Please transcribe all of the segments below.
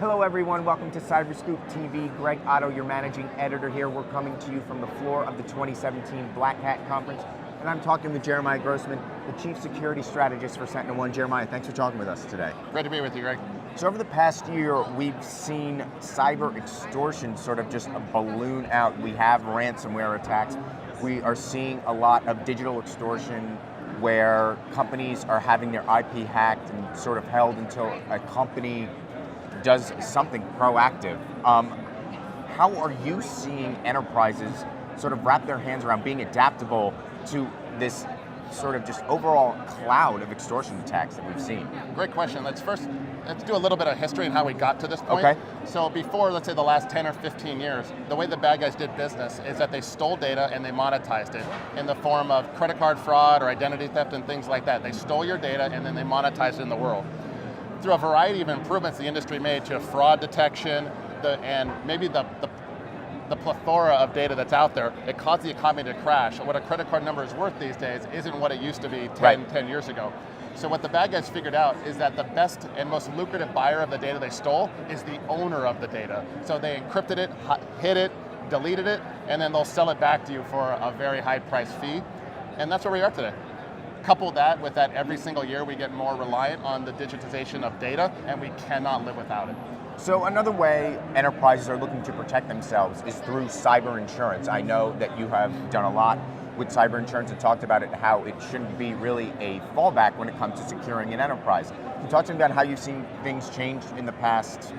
Hello everyone, welcome to CyberScoop TV. Greg Otto, your managing editor here. We're coming to you from the floor of the 2017 Black Hat Conference, and I'm talking with Jeremiah Grossman, the Chief Security Strategist for SentinelOne. Jeremiah, thanks for talking with us today. Great to be with you, Greg. So over the past year, we've seen cyber extortion sort of just balloon out. We have ransomware attacks. We are seeing a lot of digital extortion where companies are having their IP hacked and sort of held until a company does something proactive. How are you seeing enterprises sort of wrap their hands around being adaptable to this sort of just overall cloud of extortion attacks that we've seen? Great question. Let's do a little bit of history and how we got to this point. Okay. So before, let's say the last 10 or 15 years, the way the bad guys did business is that they stole data and they monetized it in the form of credit card fraud or identity theft and things like that. They stole your data and then they monetized it in the world. Through a variety of improvements the industry made to fraud detection and maybe the plethora of data that's out there, it caused the economy to crash. What a credit card number is worth these days isn't what it used to be 10 years ago. So what the bad guys figured out is that the best and most lucrative buyer of the data they stole is the owner of the data. So they encrypted it, hid it, deleted it, and then they'll sell it back to you for a very high price fee. And that's where we are today. Couple that with that every single year we get more reliant on the digitization of data, and we cannot live without it. So another way enterprises are looking to protect themselves is through cyber insurance. I know that you have done a lot with cyber insurance and talked about it, how it shouldn't be really a fallback when it comes to securing an enterprise. Can you talk to me about how you've seen things change in the past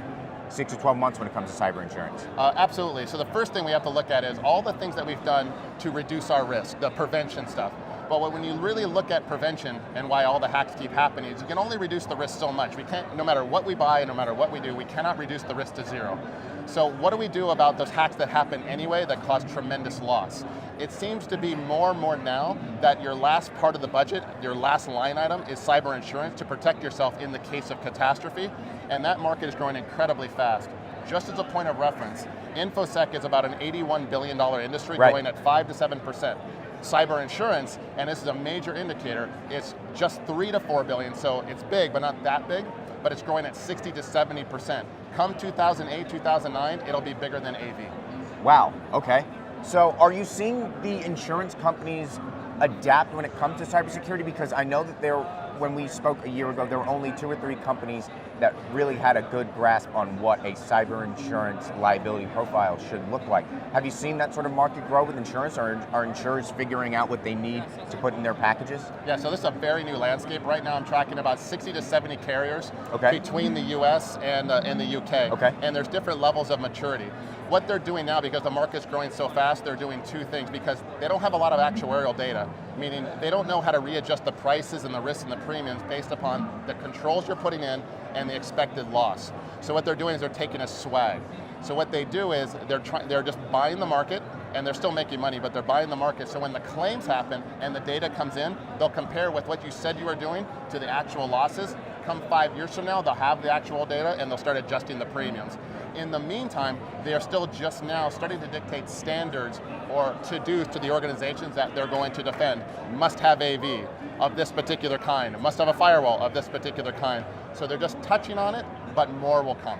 6 to 12 months when it comes to cyber insurance? Absolutely. So the first thing we have to look at is all the things that we've done to reduce our risk, the prevention stuff. But when you really look at prevention and why all the hacks keep happening, is you can only reduce the risk so much. We can't, no matter what we buy and no matter what we do, we cannot reduce the risk to zero. So what do we do about those hacks that happen anyway that cause tremendous loss? It seems to be more and more now that your last part of the budget, your last line item is cyber insurance to protect yourself in the case of catastrophe, and that market is growing incredibly fast. Just as a point of reference, InfoSec is about an $81 billion industry growing at 5 to 7%. Cyber insurance, and this is a major indicator, it's just 3 to 4 billion, so it's big, but not that big, but it's growing at 60 to 70%. Come 2008, 2009, it'll be bigger than AV. Wow, okay. So are you seeing the insurance companies adapt when it comes to cybersecurity? Because I know that when we spoke a year ago, there were only 2 or 3 companies that really had a good grasp on what a cyber insurance liability profile should look like. Have you seen that sort of market grow with insurance, or are insurers figuring out what they need to put in their packages? Yeah, so this is a very new landscape. Right now I'm tracking about 60 to 70 carriers between the US and the UK. And there's different levels of maturity. What they're doing now, because the market's growing so fast, they're doing 2 things, because they don't have a lot of actuarial data, meaning they don't know how to readjust the prices and the risks and the premiums based upon the controls you're putting in and the expected loss. So what they're doing is they're taking a swag. So what they do is they're just buying the market, and they're still making money, but they're buying the market. So when the claims happen and the data comes in, they'll compare with what you said you were doing to the actual losses. Come 5 years from now, they'll have the actual data and they'll start adjusting the premiums. In the meantime, they are still just now starting to dictate standards or to-dos to the organizations that they're going to defend. Must have AV of this particular kind, must have a firewall of this particular kind. So they're just touching on it, but more will come.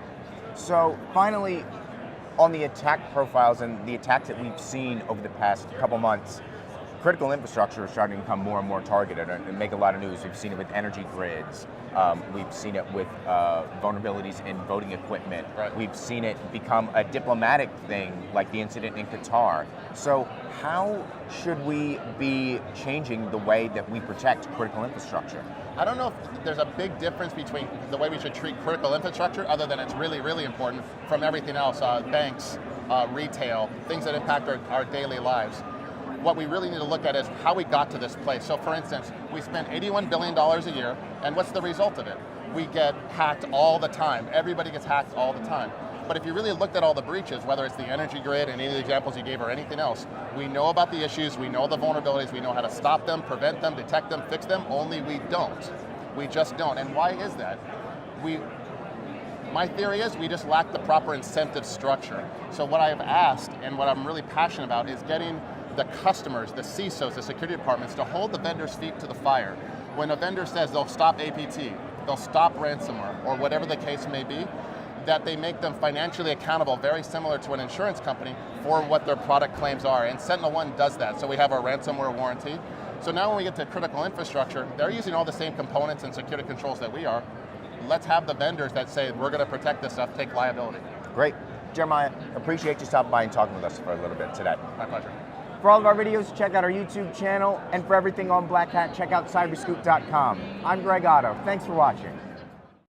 So finally, on the attack profiles and the attacks that we've seen over the past couple months, critical infrastructure is starting to become more and more targeted and make a lot of news. We've seen it with energy grids. We've seen it with vulnerabilities in voting equipment. We've seen it become a diplomatic thing, like the incident in Qatar. So how should we be changing the way that we protect critical infrastructure? I don't know if there's a big difference between the way we should treat critical infrastructure, other than it's really, really important, from everything else, banks, retail, things that impact our daily lives. What we really need to look at is how we got to this place. So for instance, we spend $81 billion a year, and what's the result of it? We get hacked all the time. Everybody gets hacked all the time. But if you really looked at all the breaches, whether it's the energy grid and any of the examples you gave or anything else, we know about the issues, we know the vulnerabilities, we know how to stop them, prevent them, detect them, fix them, only we don't. We just don't. And why is that? My theory is we just lack the proper incentive structure. So what I've asked and what I'm really passionate about is getting the customers, the CISOs, the security departments, to hold the vendor's feet to the fire. When a vendor says they'll stop APT, they'll stop ransomware, or whatever the case may be, that they make them financially accountable, very similar to an insurance company, for what their product claims are. And SentinelOne does that. So we have our ransomware warranty. So now when we get to critical infrastructure, they're using all the same components and security controls that we are. Let's have the vendors that say, we're going to protect this stuff, take liability. Great. Jeremiah, appreciate you stopping by and talking with us for a little bit today. My pleasure. For all of our videos, check out our YouTube channel, and for everything on Black Hat, check out cyberscoop.com. I'm Greg Otto. Thanks for watching.